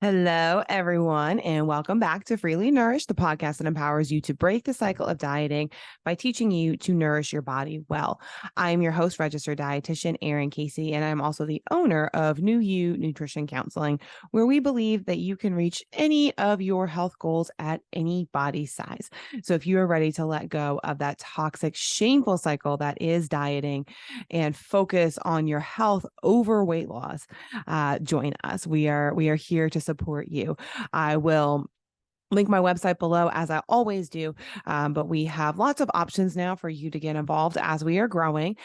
Hello, everyone, and welcome back to Freely Nourished, the podcast that empowers you to break the cycle of dieting by teaching you to nourish your body well. I'm your host, registered dietitian Erin Casey, and I'm also the owner of New You Nutrition Counseling, where we believe that you can reach any of your health goals at any body size. So if you are ready to let go of that toxic, shameful cycle that is dieting and focus on your health over weight loss, join us. We are here to support you. I will link my website below as I always do. But we have lots of options now for you to get involved as we are growing.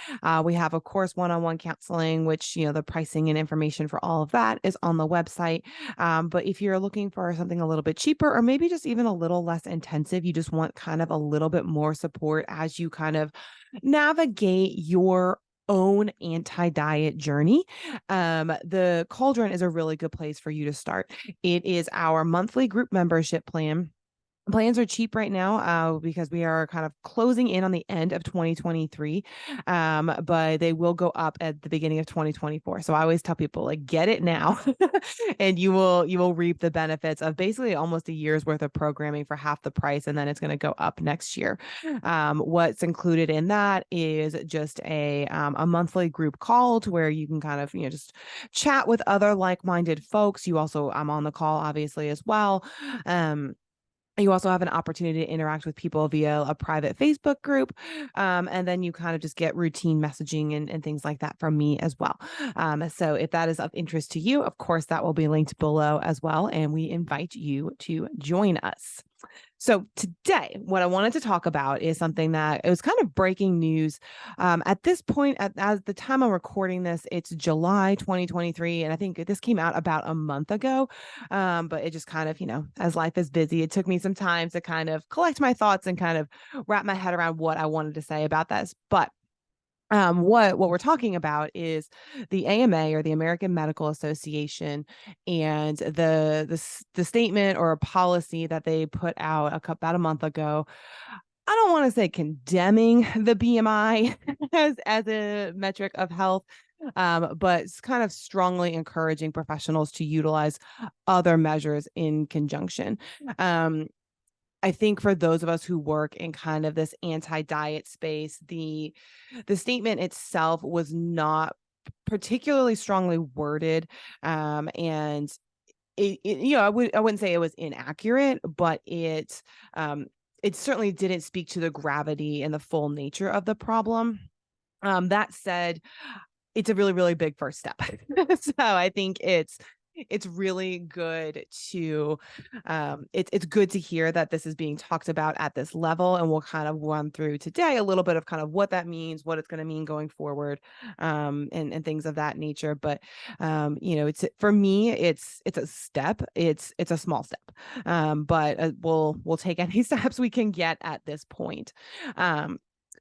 We have, of course, one-on-one counseling, which, the pricing and information for all of that is on the website. But if you're looking for something a little bit cheaper or maybe just even a little less intensive, you just want kind of a little bit more support as you kind of navigate your own anti-diet journey. The Cauldron is a really good place for you to start. It is our monthly group membership plan. Plans are cheap right now because we are kind of closing in on the end of 2023, but they will go up at the beginning of 2024. So I always tell people, like, get it now, and you will reap the benefits of basically almost a year's worth of programming for half the price, and then it's going to go up next year. What's included in that is just a monthly group call to where you can kind of just chat with other like-minded folks. I'm on the call obviously as well. You also have an opportunity to interact with people via a private Facebook group. And then you kind of just get routine messaging and things like that from me as well. So if that is of interest to you, of course, that will be linked below as well. And we invite you to join us. So today, what I wanted to talk about is something that it was kind of breaking news. At this point, as the time I'm recording this, it's July 2023, and I think this came out about a month ago. But it just kind of, as life is busy, it took me some time to kind of collect my thoughts and kind of wrap my head around what I wanted to say about this. But what we're talking about is the AMA, or the American Medical Association, and the statement or a policy that they put out about a month ago. I don't want to say condemning the BMI as a metric of health, but it's kind of strongly encouraging professionals to utilize other measures in conjunction. I think for those of us who work in kind of this anti-diet space, the statement itself was not particularly strongly worded, and I wouldn't say it was inaccurate, but it certainly didn't speak to the gravity and the full nature of the problem. That said, it's a really, really big first step. So I think it's really good to it's good to hear that this is being talked about at this level, and we'll kind of run through today a little bit of kind of what that means, what it's going to mean going forward, and things of that nature. But it's, for me, it's a step. It's a small step, but we'll take any steps we can get at this point.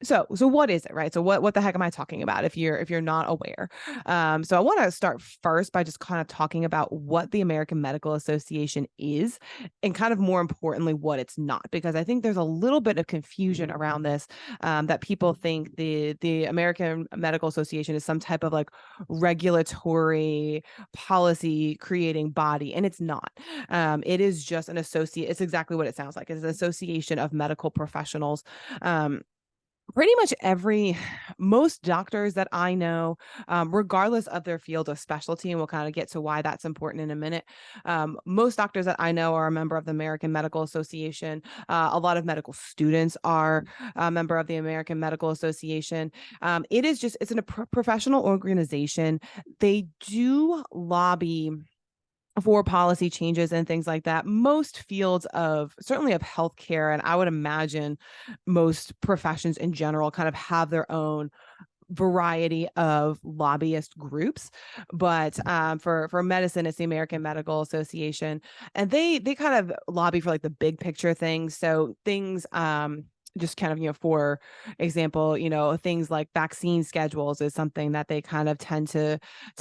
So what is it, right? So what the heck am I talking about if you're not aware? So I want to start first by just kind of talking about what the American Medical Association is, and kind of more importantly, what it's not, because I think there's a little bit of confusion around this, that people think the American Medical Association is some type of like regulatory policy creating body, and it's not. It is just an associate. It's exactly what it sounds like. It's an association of medical professionals. Pretty much most doctors that I know, regardless of their field of specialty, and we'll kind of get to why that's important in a minute. Most doctors that I know are a member of the American Medical Association. A lot of medical students are a member of the American Medical Association. It's a professional organization. They do lobby for policy changes and things like that. Most fields certainly of healthcare, and I would imagine most professions in general, kind of have their own variety of lobbyist groups. But for medicine, it's the American Medical Association, and they kind of lobby for like the big picture things. So things, just kind of, for example, things like vaccine schedules is something that they kind of tend to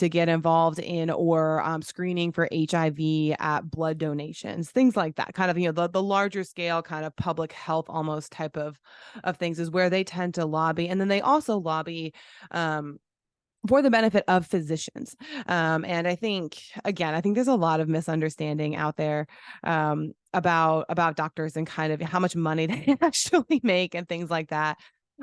get involved in, or screening for HIV at blood donations, things like that. Kind of, the larger scale kind of public health almost type of things is where they tend to lobby. And then they also lobby for the benefit of physicians. And I think, again, I think there's a lot of misunderstanding out there about doctors and kind of how much money they actually make and things like that.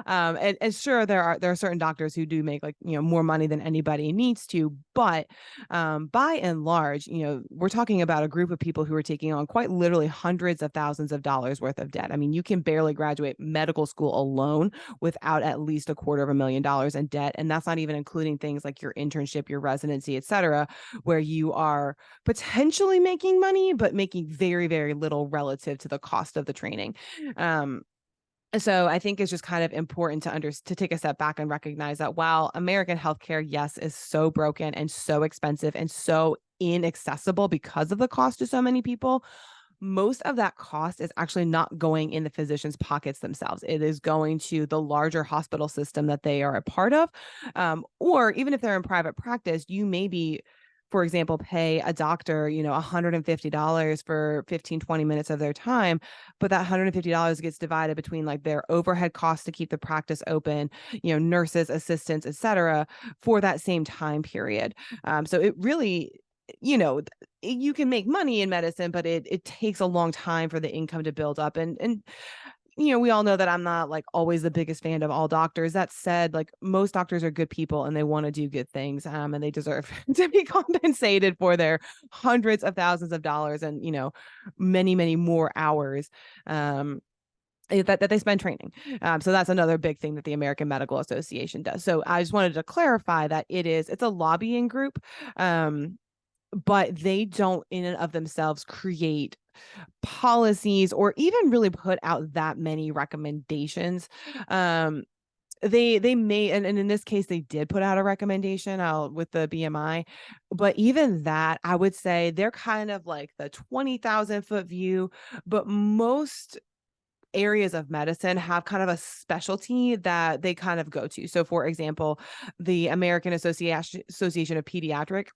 And sure, there are certain doctors who do make, like, more money than anybody needs to, but by and large, we're talking about a group of people who are taking on quite literally hundreds of thousands of dollars worth of debt. I mean, you can barely graduate medical school alone without at least $250,000 in debt, and that's not even including things like your internship, your residency, et cetera, where you are potentially making money but making very, very little relative to the cost of the training. So I think it's just kind of important to take a step back and recognize that while American healthcare, yes, is so broken and so expensive and so inaccessible because of the cost to so many people, most of that cost is actually not going in the physicians' pockets themselves. It is going to the larger hospital system that they are a part of. Or even if they're in private practice, you may be, for example, pay a doctor, $150 for 15, 20 minutes of their time, but that $150 gets divided between like their overhead costs to keep the practice open, nurses, assistants, et cetera, for that same time period. So it really, you can make money in medicine, but it takes a long time for the income to build up. And we all know that I'm not like always the biggest fan of all doctors. That said, like, most doctors are good people and they want to do good things, and they deserve to be compensated for their hundreds of thousands of dollars and, many, many more hours that they spend training. So that's another big thing that the American Medical Association does. So I just wanted to clarify that it's a lobbying group, but they don't in and of themselves create policies or even really put out that many recommendations. They may, and in this case, they did put out a recommendation out with the BMI, but even that, I would say they're kind of like the 20,000-foot view, but most areas of medicine have kind of a specialty that they kind of go to. So for example, the American Association of Pediatric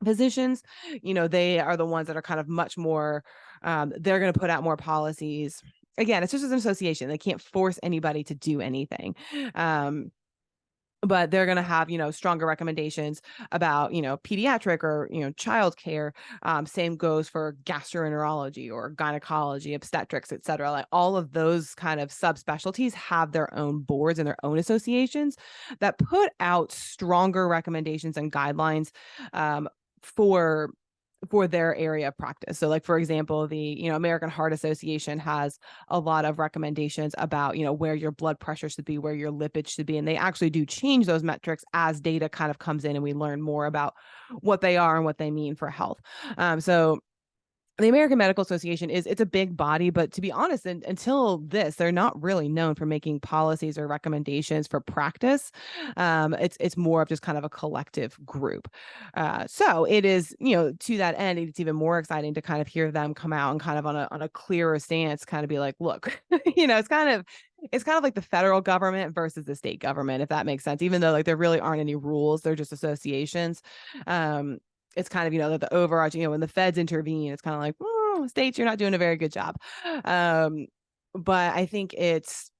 Physicians, they are the ones that are kind of much more, they're going to put out more policies. Again, it's just an association. They can't force anybody to do anything. But they're going to have, stronger recommendations about, pediatric or, child care. Same goes for gastroenterology or gynecology, obstetrics, et cetera. Like all of those kind of subspecialties have their own boards and their own associations that put out stronger recommendations and guidelines for their area of practice. So like, for example, the, American Heart Association has a lot of recommendations about, where your blood pressure should be, where your lipids should be. And they actually do change those metrics as data kind of comes in and we learn more about what they are and what they mean for health. So the American Medical Association it's a big body, but to be honest, until this, they're not really known for making policies or recommendations for practice. It's more of just kind of a collective group. So it is, to that end, it's even more exciting to kind of hear them come out and kind of on a clearer stance, kind of be like, look, it's kind of like the federal government versus the state government, if that makes sense. Even though like there really aren't any rules, they're just associations. It's kind of, the overarching, when the feds intervene, it's kind of like, states, you're not doing a very good job. But I think it's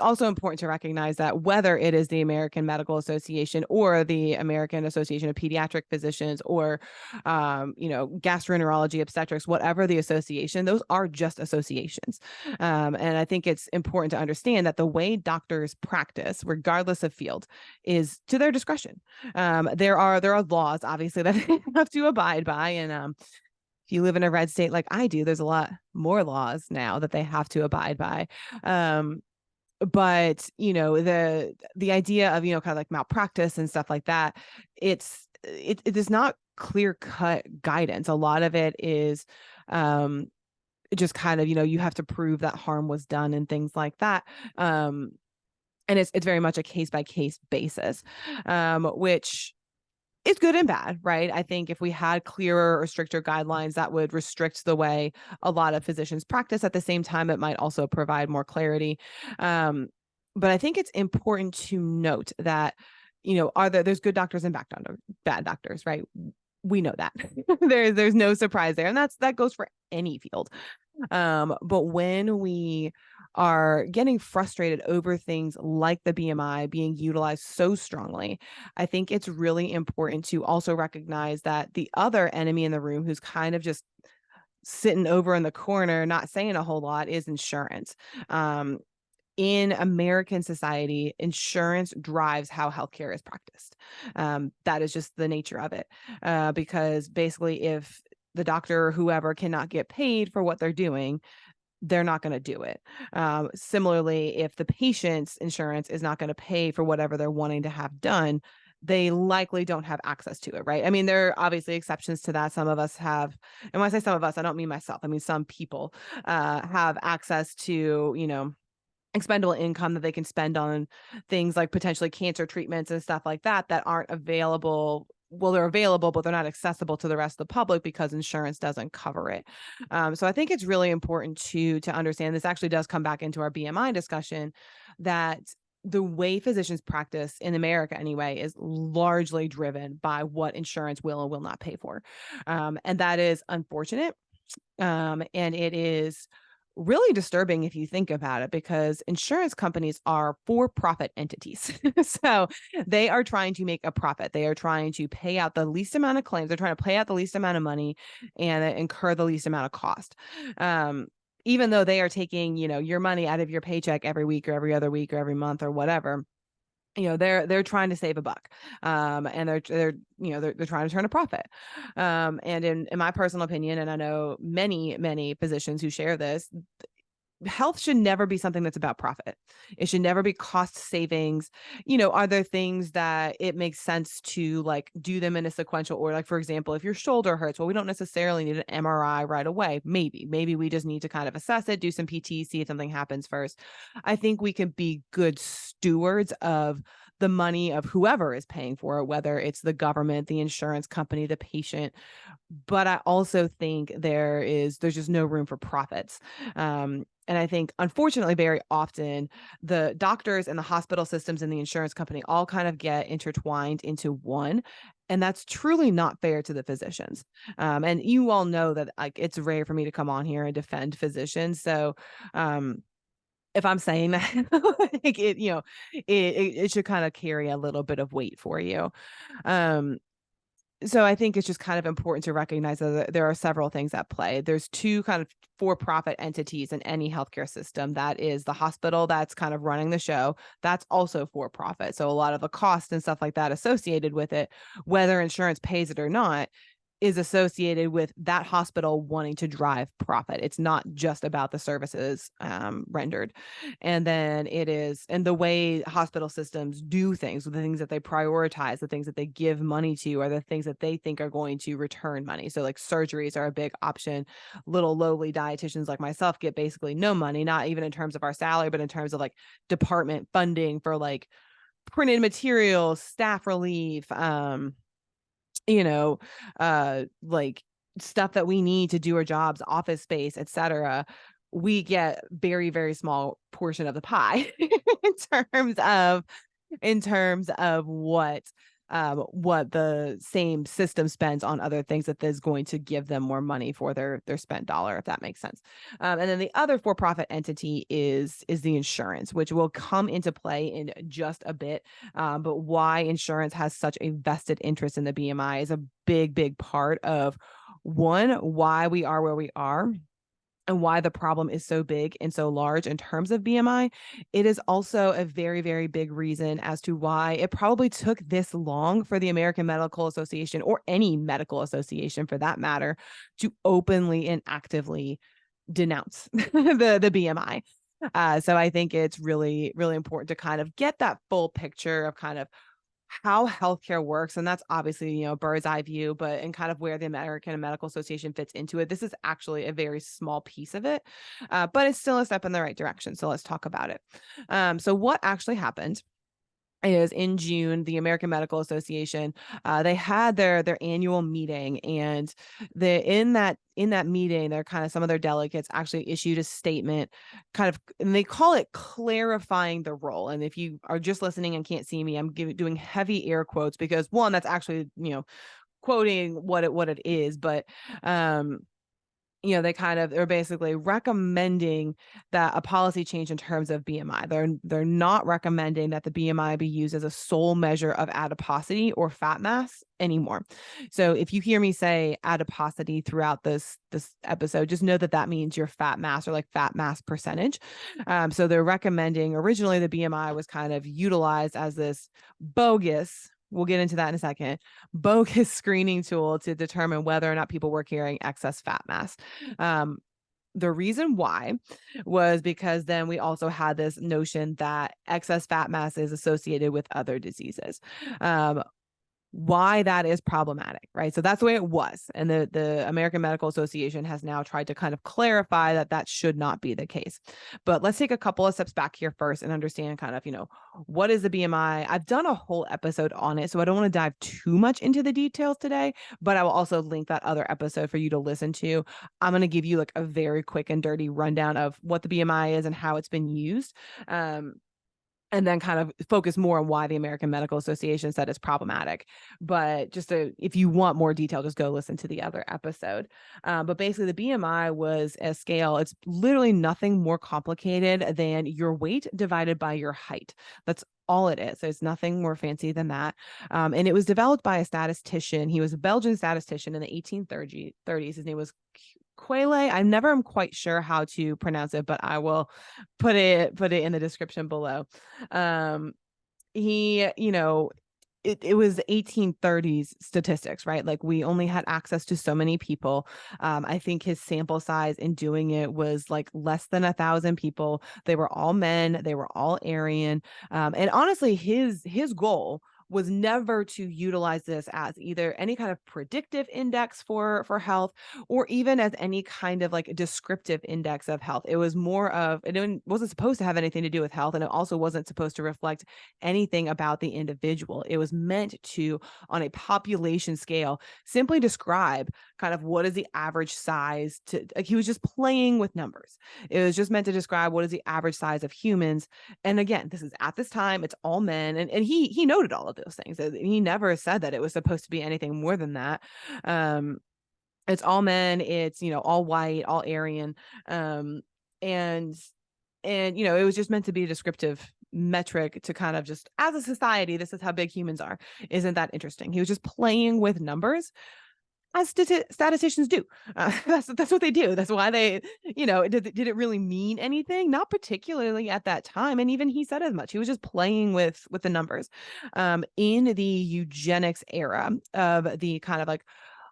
also important to recognize that whether it is the American Medical Association or the American Association of Pediatric Physicians or, gastroenterology, obstetrics, whatever the association, those are just associations. And I think it's important to understand that the way doctors practice, regardless of field, is to their discretion. There are laws, obviously, that they have to abide by. And if you live in a red state like I do, there's a lot more laws now that they have to abide by. But the idea of kind of like malpractice and stuff like that, it is not clear cut guidance. A lot of it is just kind of you have to prove that harm was done and things like that. And it's very much a case by case basis, which it's good and bad, right? I think if we had clearer or stricter guidelines, that would restrict the way a lot of physicians practice. At the same time, it might also provide more clarity. But I think it's important to note that, there's good doctors and bad doctors, right? We know that. There's no surprise there. And that goes for any field. But when we are getting frustrated over things like the BMI being utilized so strongly, I think it's really important to also recognize that the other enemy in the room, who's kind of just sitting over in the corner, not saying a whole lot, is insurance. Um, in American society, insurance drives how healthcare is practiced. That is just the nature of it. Because basically, if the doctor or whoever cannot get paid for what they're doing, they're not going to do it. Similarly, if the patient's insurance is not going to pay for whatever they're wanting to have done, they likely don't have access to it, right? I mean, there are obviously exceptions to that. Some of us have, and when I say some of us, I don't mean myself. I mean, some people have access to, expendable income that they can spend on things like potentially cancer treatments and stuff like that that aren't available. Well, they're available, but they're not accessible to the rest of the public because insurance doesn't cover it. So I think it's really important to understand, this actually does come back into our BMI discussion, that the way physicians practice in America anyway is largely driven by what insurance will and will not pay for. And that is unfortunate. And it is really disturbing if you think about it, because insurance companies are for-profit entities. So they are trying to make a profit. They are trying to pay out the least amount of claims. They're trying to pay out the least amount of money and incur the least amount of cost. Even though they are taking, your money out of your paycheck every week or every other week or every month or whatever, they're trying to save a buck, and they're trying to turn a profit. And in my personal opinion, and I know many physicians who share this, health should never be something that's about profit. It should never be cost savings. Are there things that it makes sense to like do them in a sequential order? Like, for example, if your shoulder hurts, well, we don't necessarily need an MRI right away. Maybe we just need to kind of assess it, do some PT, see if something happens first. I think we can be good stewards of the money of whoever is paying for it, whether it's the government, the insurance company, the patient. But I also think there's just no room for profits. And I think, unfortunately, very often the doctors and the hospital systems and the insurance company all kind of get intertwined into one. And that's truly not fair to the physicians. And you all know that, like, it's rare for me to come on here and defend physicians. So, if I'm saying that, like, it should kind of carry a little bit of weight for you. Um, so I think it's just kind of important to recognize that there are several things at play. There's two kind of for-profit entities in any healthcare system. That is the hospital that's kind of running the show. That's also for profit. So a lot of the cost and stuff like that associated with it, whether insurance pays it or not, is associated with that hospital wanting to drive profit. It's not just about the services rendered. And then and the way hospital systems do things, the things that they prioritize, the things that they give money to, are the things that they think are going to return money. So like surgeries are a big option. Little lowly dietitians like myself get basically no money, not even in terms of our salary, but in terms of like department funding for like printed materials, staff relief, like stuff that we need to do our jobs, office space, etc. We get very, very small portion of the pie in terms of what the same system spends on other things that is going to give them more money for their spent dollar, if that makes sense. And then the other for-profit entity is the insurance, which will come into play in just a bit. But why insurance has such a vested interest in the BMI is a big part of, one, why we are where we are, and why the problem is so big and so large in terms of BMI. It is also a very, very big reason as to why it probably took this long for the American Medical Association, or any medical association for that matter, to openly and actively denounce the BMI. So I think it's really, really important to kind of get that full picture of kind of how healthcare works. And that's obviously, bird's eye view, but and kind of where the American Medical Association fits into it. This is actually a very small piece of it, but it's still a step in the right direction. So let's talk about it. So what actually happened is, in June, the American Medical Association, they had their annual meeting, and in that meeting, some of their delegates actually issued a statement, kind of, and they call it clarifying the role. And if you are just listening and can't see me, I'm doing heavy air quotes because, one, that's actually quoting what it is, but they're basically recommending that a policy change in terms of BMI. They're not recommending that the BMI be used as a sole measure of adiposity or fat mass anymore. So if you hear me say adiposity throughout this episode, just know that that means your fat mass, or like fat mass percentage. So they're recommending, originally the BMI was kind of utilized as this bogus, we'll get into that in a second, bogus screening tool to determine whether or not people were carrying excess fat mass. The reason why was because then we also had this notion that excess fat mass is associated with other diseases. Why that is problematic, right? So that's the way it was. And the American Medical Association has now tried to kind of clarify that that should not be the case. But let's take a couple of steps back here first and understand kind of, what is the BMI? I've done a whole episode on it, so I don't want to dive too much into the details today, but I will also link that other episode for you to listen to. I'm going to give you like a very quick and dirty rundown of what the BMI is and how it's been used. And then kind of focus more on why the American Medical Association said it's problematic. But if you want more detail, just go listen to the other episode. But basically the BMI was a scale. It's literally nothing more complicated than your weight divided by your height. That's all it is. There's nothing more fancy than that. And it was developed by a statistician. He was a Belgian statistician in the 1830s. His name was Quele. I never am quite sure how to pronounce it, but I will put it in the description below. He, it was 1830s statistics, right? Like we only had access to so many people. I think his sample size in doing it was like less than 1,000 people. They were all men. They were all Aryan. And honestly, his goal was never to utilize this as either any kind of predictive index for health, or even as any kind of like descriptive index of health. It was more of, it wasn't supposed to have anything to do with health, and it also wasn't supposed to reflect anything about the individual. It was meant to, on a population scale, simply describe kind of what is the average size to, like, he was just playing with numbers. It was just meant to describe what is the average size of humans. And again, this is at this time, it's all men. And he noted all of those things. He never said that it was supposed to be anything more than that. It's all men, it's, all white, all Aryan. And it was just meant to be a descriptive metric to kind of just, as a society, this is how big humans are. Isn't that interesting? He was just playing with numbers, as statisticians do. That's what they do. That's why they, did it really mean anything? Not particularly at that time. And even he said as much. He was just playing with the numbers. In the eugenics era of the kind of like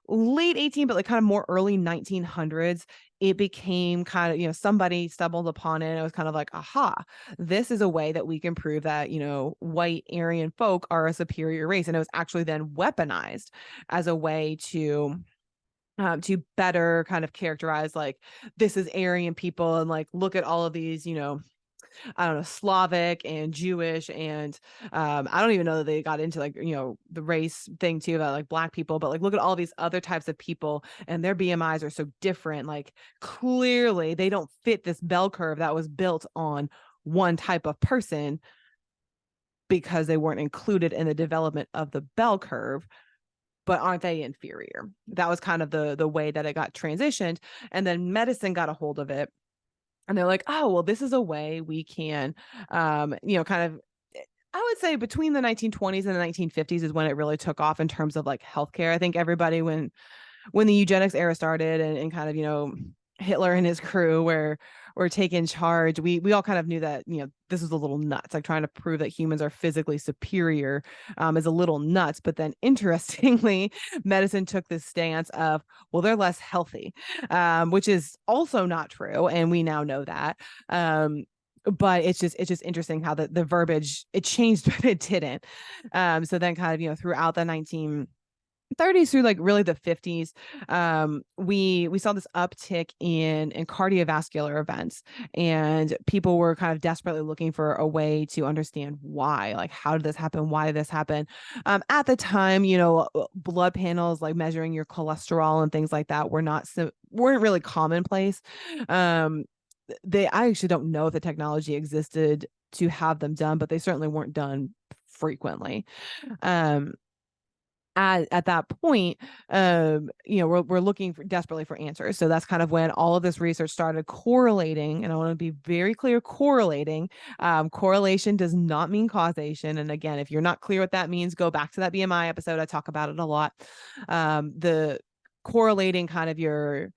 late 18, but like kind of more early 1900s, it became kind of, somebody stumbled upon it. And it was kind of like, aha, this is a way that we can prove that, white Aryan folk are a superior race. And it was actually then weaponized as a way to better kind of characterize, like, this is Aryan people, and like, look at all of these, I don't know, Slavic and Jewish, and I don't even know that they got into like, the race thing too about like Black people, but like, look at all these other types of people and their BMIs are so different. Like clearly they don't fit this bell curve that was built on one type of person because they weren't included in the development of the bell curve. But aren't they inferior? That was kind of the way that it got transitioned. And then medicine got a hold of it. And they're like, oh, well, this is a way we can, kind of, I would say between the 1920s and the 1950s is when it really took off in terms of like healthcare. I think everybody, when the eugenics era started and kind of, Hitler and his crew were taking charge, we all kind of knew that, this was a little nuts. Like trying to prove that humans are physically superior is a little nuts. But then interestingly, medicine took this stance of, well, they're less healthy, which is also not true. And we now know that. But it's just interesting how the verbiage, it changed, but it didn't. So then kind of, throughout the 1930s through like really the 50s, we saw this uptick in cardiovascular events, and people were kind of desperately looking for a way to understand why, like, how did this happen? Why did this happen? At the time, blood panels like measuring your cholesterol and things like that weren't really commonplace. I actually don't know if the technology existed to have them done, but they certainly weren't done frequently. at that point, we're looking desperately for answers. So that's kind of when all of this research started correlating. And I want to be very clear, correlating. Correlation does not mean causation. And again, if you're not clear what that means, go back to that BMI episode. I talk about it a lot. The correlating kind of your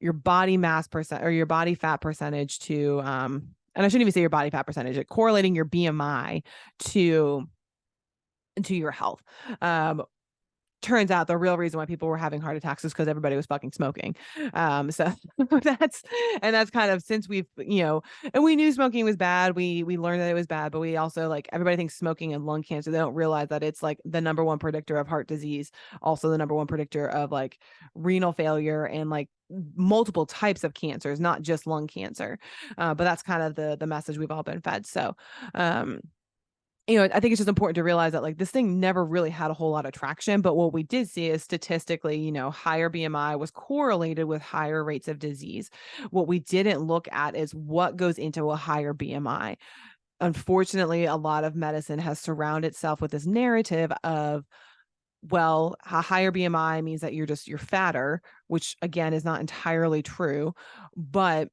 body mass percent or your body fat percentage to, and I shouldn't even say your body fat percentage, correlating your BMI to your health. Turns out the real reason why people were having heart attacks is because everybody was fucking smoking. So that's kind of, since we've, and we knew smoking was bad. We learned that it was bad, but we also, like, everybody thinks smoking and lung cancer. They don't realize that it's like the number one predictor of heart disease, also the number one predictor of like renal failure and like multiple types of cancers, not just lung cancer. But that's kind of the message we've all been fed. So, I think it's just important to realize that, like, this thing never really had a whole lot of traction, but what we did see is statistically, higher BMI was correlated with higher rates of disease. What we didn't look at is what goes into a higher BMI. Unfortunately, a lot of medicine has surrounded itself with this narrative of, well, a higher BMI means that you're fatter, which again is not entirely true, but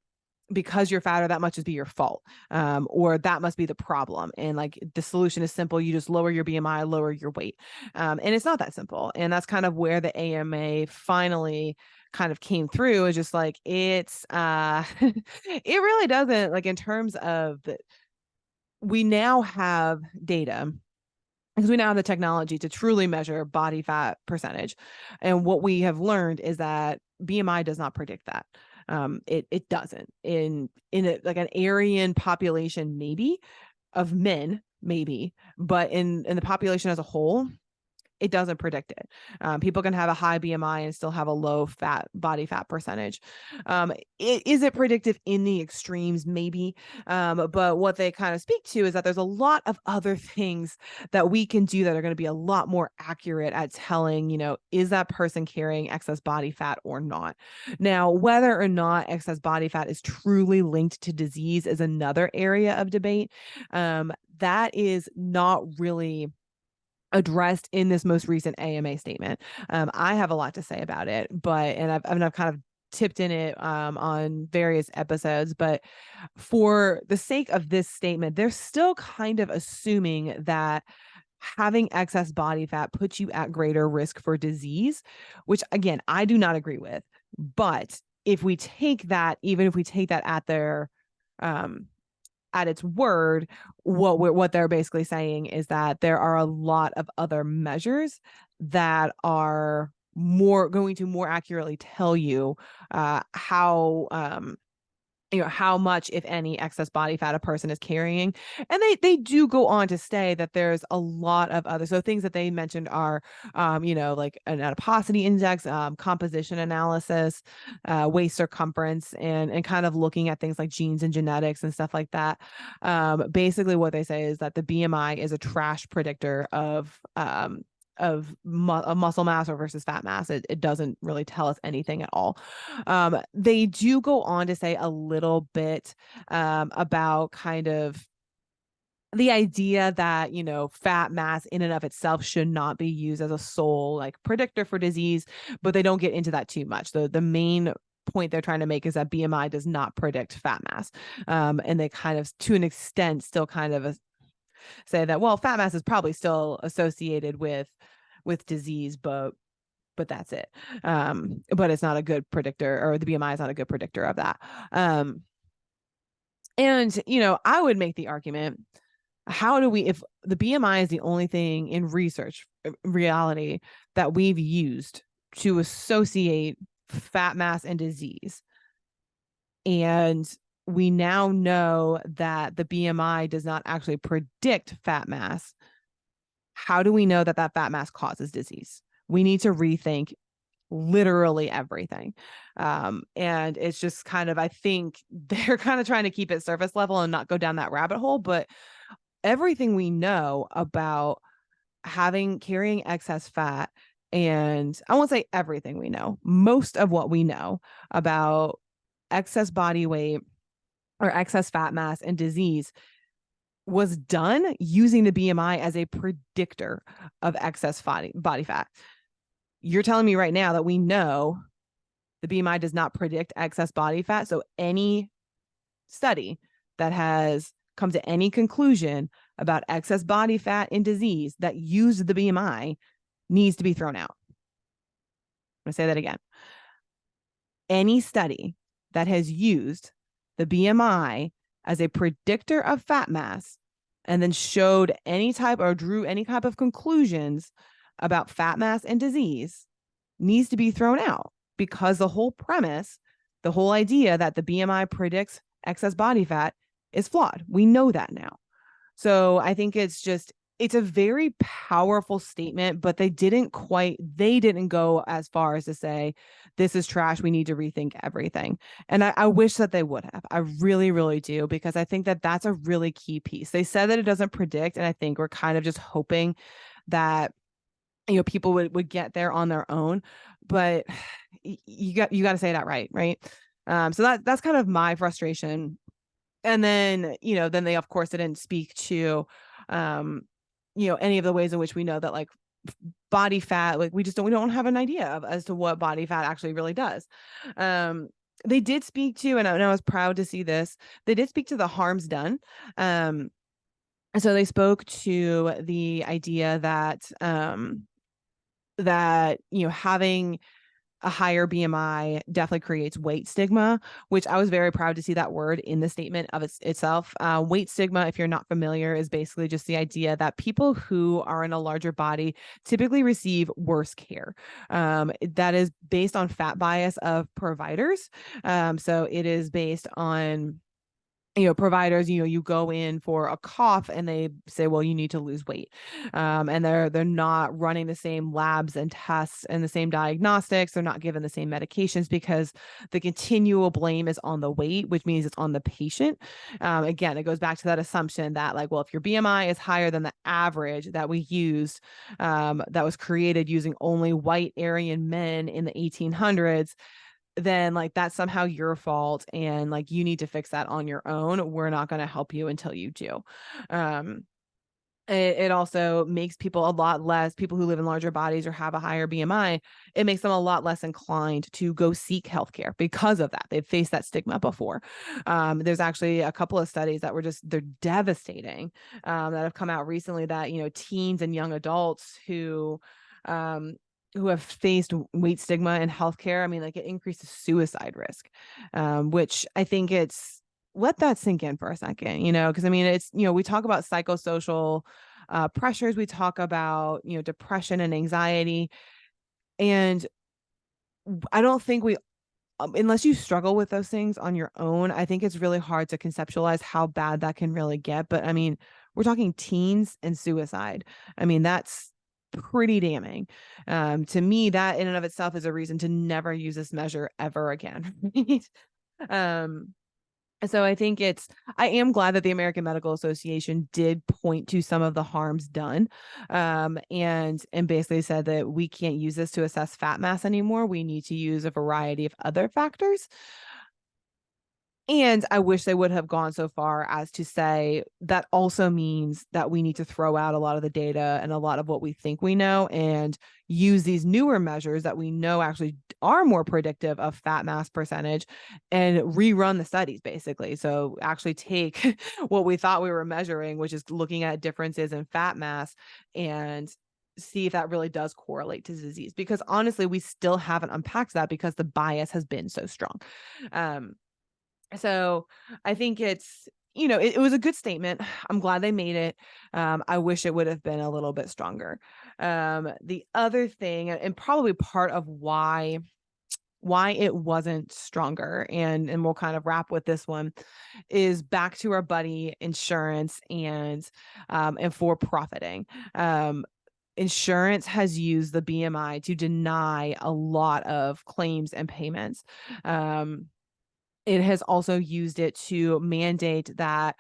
because you're fatter, that must just be your fault, or that must be the problem. And like, the solution is simple. You just lower your BMI, lower your weight. And it's not that simple. And that's kind of where the AMA finally kind of came through, is just like, it's it really doesn't, like, in terms of we now have data, because we now have the technology to truly measure body fat percentage. And what we have learned is that BMI does not predict that. It doesn't. In like an Aryan population, maybe, of men, maybe, but in the population as a whole, it doesn't predict it. People can have a high BMI and still have a low body fat percentage. Is it predictive in the extremes? Maybe. But what they kind of speak to is that there's a lot of other things that we can do that are going to be a lot more accurate at telling, is that person carrying excess body fat or not? Now, whether or not excess body fat is truly linked to disease is another area of debate. That is not really addressed in this most recent AMA statement. I have a lot to say about it, and I've kind of tipped in it on various episodes, but for the sake of this statement, they're still kind of assuming that having excess body fat puts you at greater risk for disease, which again, I do not agree with. But if we take that, even if we take that at their at its word, what they're basically saying is that there are a lot of other measures that are going to more accurately tell you how how much, if any, excess body fat a person is carrying. And they do go on to say that there's a lot of other, so things that they mentioned are, like an adiposity index, composition analysis, waist circumference, and kind of looking at things like genes and genetics and stuff like that. Basically what they say is that the BMI is a trash predictor of muscle mass or versus fat mass. It doesn't really tell us anything at all. They do go on to say a little bit about kind of the idea that, fat mass in and of itself should not be used as a sole like predictor for disease, but they don't get into that too much. The main point they're trying to make is that BMI does not predict fat mass. And they kind of, to an extent, still kind of say that, well, fat mass is probably still associated with disease, but that's it. But it's not a good predictor, or the BMI is not a good predictor of that. And I would make the argument, how do we, if the BMI is the only thing in research reality that we've used to associate fat mass and disease, and we now know that the BMI does not actually predict fat mass, how do we know that fat mass causes disease? We need to rethink literally everything. And it's just kind of, I think they're kind of trying to keep it surface level and not go down that rabbit hole. But everything we know about carrying excess fat, and I won't say everything we know, most of what we know about excess body weight or excess fat mass and disease was done using the BMI as a predictor of excess body fat. You're telling me right now that we know the BMI does not predict excess body fat. So any study that has come to any conclusion about excess body fat in disease that used the BMI needs to be thrown out. I'm going to say that again. Any study that has used the BMI as a predictor of fat mass and then showed any type or drew any type of conclusions about fat mass and disease needs to be thrown out, because the whole premise, the whole idea that the BMI predicts excess body fat is flawed. We know that now. So I think it's a very powerful statement, but they didn't go as far as to say, this is trash, we need to rethink everything. And I wish that they would have. I really, really do, because I think that that's a really key piece. They said that it doesn't predict, and I think we're kind of just hoping that people would get there on their own, but you got to say that right. So that's kind of my frustration. And then then they of course didn't speak to any of the ways in which we know that like body fat, like we don't have an idea of as to what body fat actually really does. They did speak to, and I was proud to see this, they did speak to the harms done. So they spoke to the idea that having a higher BMI definitely creates weight stigma, which I was very proud to see that word in the statement of itself. Weight stigma, if you're not familiar, is basically just the idea that people who are in a larger body typically receive worse care. That is based on fat bias of providers. So it is based on providers, you go in for a cough and they say, well, you need to lose weight. And they're not running the same labs and tests and the same diagnostics. They're not given the same medications because the continual blame is on the weight, which means it's on the patient. Again, it goes back to that assumption that like, well, if your BMI is higher than the average that we used, that was created using only white Aryan men in the 1800s, then like that's somehow your fault and like you need to fix that on your own. We're not going to help you until you do. It also makes people who live in larger bodies or have a higher BMI, it makes them a lot less inclined to go seek healthcare because of that. They've faced that stigma before. There's actually a couple of studies that they're devastating, that have come out recently that, teens and young adults who have faced weight stigma in healthcare, I mean, like it increases suicide risk, which I think let that sink in for a second, because I mean, it's, we talk about psychosocial pressures, we talk about, depression and anxiety. And I don't think unless you struggle with those things on your own, I think it's really hard to conceptualize how bad that can really get. But I mean, we're talking teens and suicide. I mean, that's pretty damning. To me, that in and of itself is a reason to never use this measure ever again. So I think I am glad that the American Medical Association did point to some of the harms done, and basically said that we can't use this to assess fat mass anymore. We need to use a variety of other factors. And I wish they would have gone so far as to say that also means that we need to throw out a lot of the data and a lot of what we think we know and use these newer measures that we know actually are more predictive of fat mass percentage and rerun the studies, basically. So actually take what we thought we were measuring, which is looking at differences in fat mass, and see if that really does correlate to disease. Because honestly, we still haven't unpacked that because the bias has been so strong. So I think it was a good statement. I'm glad they made it. I wish it would have been a little bit stronger. The other thing, and probably part of why it wasn't stronger, and we'll kind of wrap with this one, is back to our buddy insurance and for profiting. Insurance has used the BMI to deny a lot of claims and payments. It has also used it to mandate that,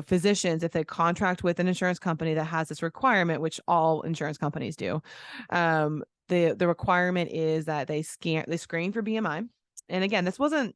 physicians, if they contract with an insurance company that has this requirement, which all insurance companies do, the requirement is that they screen for BMI. And again, this wasn't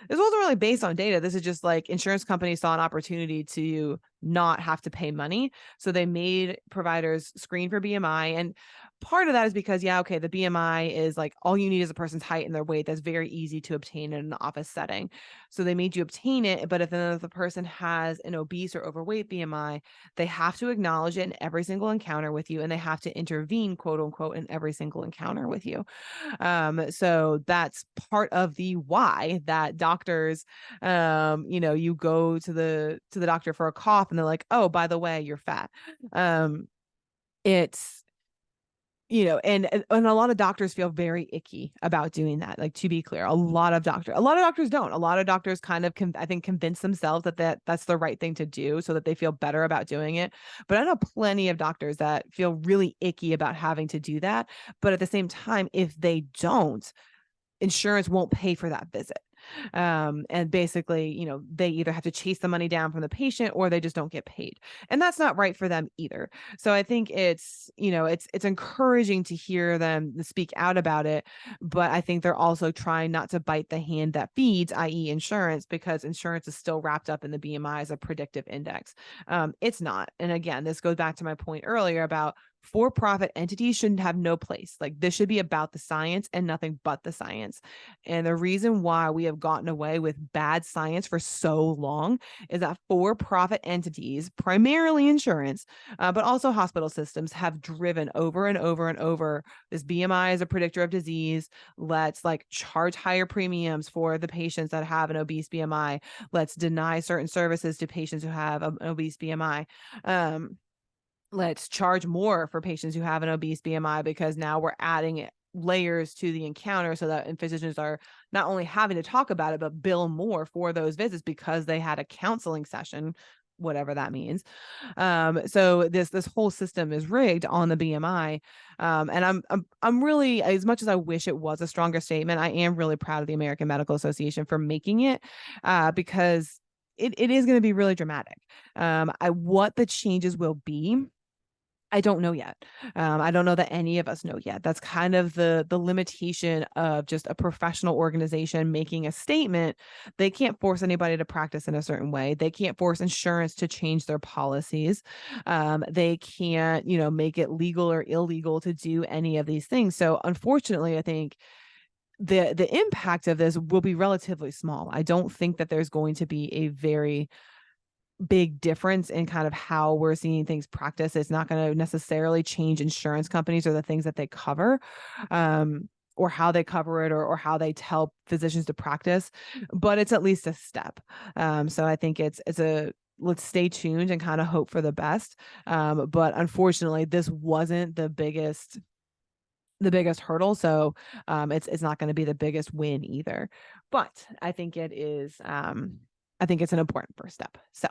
this wasn't really based on data. This is just like insurance companies saw an opportunity to not have to pay money. So they made providers screen for BMI. And part of that is because, yeah, okay, the BMI is like all you need is a person's height and their weight. That's very easy to obtain in an office setting. So they made you obtain it. But if the person has an obese or overweight BMI, they have to acknowledge it in every single encounter with you, and they have to intervene, quote unquote, in every single encounter with you. So that's part of the why that doctors, you go to the doctor for a cough and they're like, oh, by the way, you're fat. It's and a lot of doctors feel very icky about doing that. Like, to be clear, a lot of doctors don't. A lot of doctors kind of I think convince themselves that's the right thing to do so that they feel better about doing it. But I know plenty of doctors that feel really icky about having to do that. But at the same time, if they don't, insurance won't pay for that visit. And basically, they either have to chase the money down from the patient or they just don't get paid. And that's not right for them either. So I think it's encouraging to hear them speak out about it. But I think they're also trying not to bite the hand that feeds, i.e. insurance, because insurance is still wrapped up in the BMI as a predictive index. It's not. And again, this goes back to my point earlier about for-profit entities shouldn't have no place. Like, this should be about the science and nothing but the science. And the reason why we have gotten away with bad science for so long is that for-profit entities, primarily insurance, but also hospital systems, have driven over and over and over this BMI as a predictor of disease. Let's like charge higher premiums for the patients that have an obese BMI. Let's deny certain services to patients who have an obese BMI. Let's charge more for patients who have an obese BMI because now we're adding layers to the encounter so that physicians are not only having to talk about it, but bill more for those visits because they had a counseling session, whatever that means. So this whole system is rigged on the BMI. And I'm really, as much as I wish it was a stronger statement, I am really proud of the American Medical Association for making it, because it is going to be really dramatic. What the changes will be, I don't know yet. I don't know that any of us know yet. That's kind of the limitation of just a professional organization making a statement. They can't force anybody to practice in a certain way. They can't force insurance to change their policies. They can't, make it legal or illegal to do any of these things. So unfortunately, I think the impact of this will be relatively small. I don't think that there's going to be a very big difference in kind of how we're seeing things practiced. It's not going to necessarily change insurance companies or the things that they cover, or how they cover it, or how they tell physicians to practice, but it's at least a step. So I think it's let's stay tuned and kind of hope for the best. But unfortunately, this wasn't the biggest hurdle. So it's not going to be the biggest win either. But I think it is, I think it's an important first step. So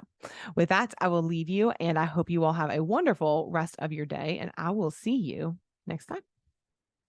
with that, I will leave you, and I hope you all have a wonderful rest of your day, and I will see you next time.